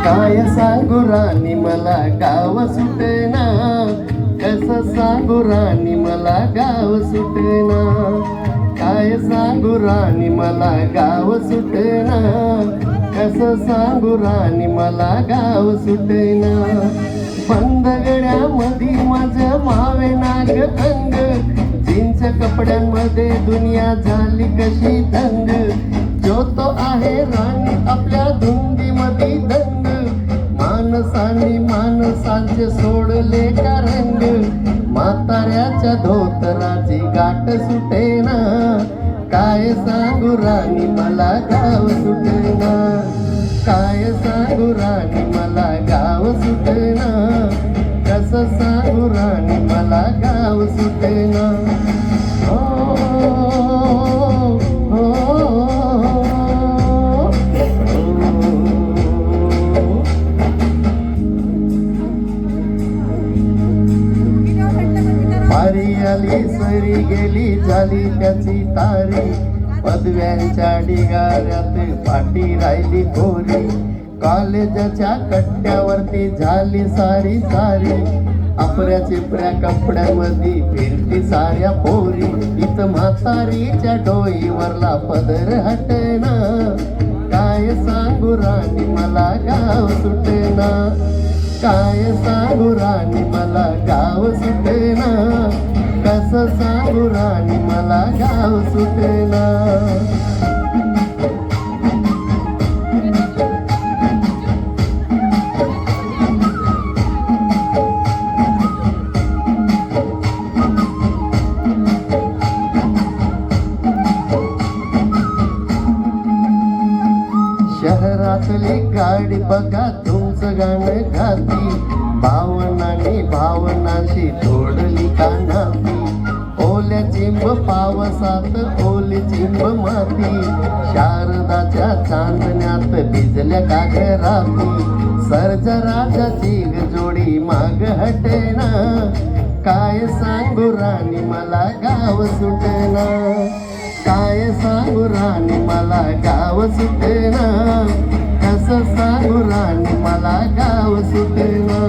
काय सांगू राणी मला गाव सुटेना, कसं सांगू राणी मला गाव सुटेना. काय सांगू राणी मला गाव सुटेना, कसं सांगू राणी मला गाव सुटेना. बंद गड्यामध्ये माझं मावे नाग अंग, जीन्स कपड्यांमध्ये दुनिया झाली कशी दंग. जो तो आहे राणी आपल्या धुंदीमध्ये दंग, माणसांनी माणसांचे सोडले का रंग. म्हाताऱ्याच्या धोतराची गाठ सुटेना, काय सांगू राणी मला गाव सुटेना. काय सांगू राणी मला गाव सुटेना, कसं सांगू राणी मला गाव सुटेना. पारी आली सरी गेली झाली त्याची तारी, पदव्यांच्या ढिगाऱ्यात पाठी राहिली कोरी. कॉलेजच्या कट्ट्यावरती झाली सारी सारी, आपल्या चिपऱ्या कपड्यामध्ये फिरती साऱ्या पोरी. इथं म्हातारीच्या डोईवरला पदर हटेना, काय सांगू राणी मला गाव सुटेना. काय सांगू राणी मला गाव सुटेना, कसं सांगू राणी मला गाव सुटेना. शहरातली गाडी बघा तुमचं गाणं गाती, भावनाने भावनाशी जोडली का नाती. ओल्या चिंब पावसात ओली चिंब माती, शारदाच्या चांदण्यात भिजल्या का घराती. सर्जराजाची जोडी माग हटेना, काय सांगू राणी मला गाव सुटेना. काय सांगू राणी मला गाव सुटेना, कसं सांगू राणी मला गाव सुटेना.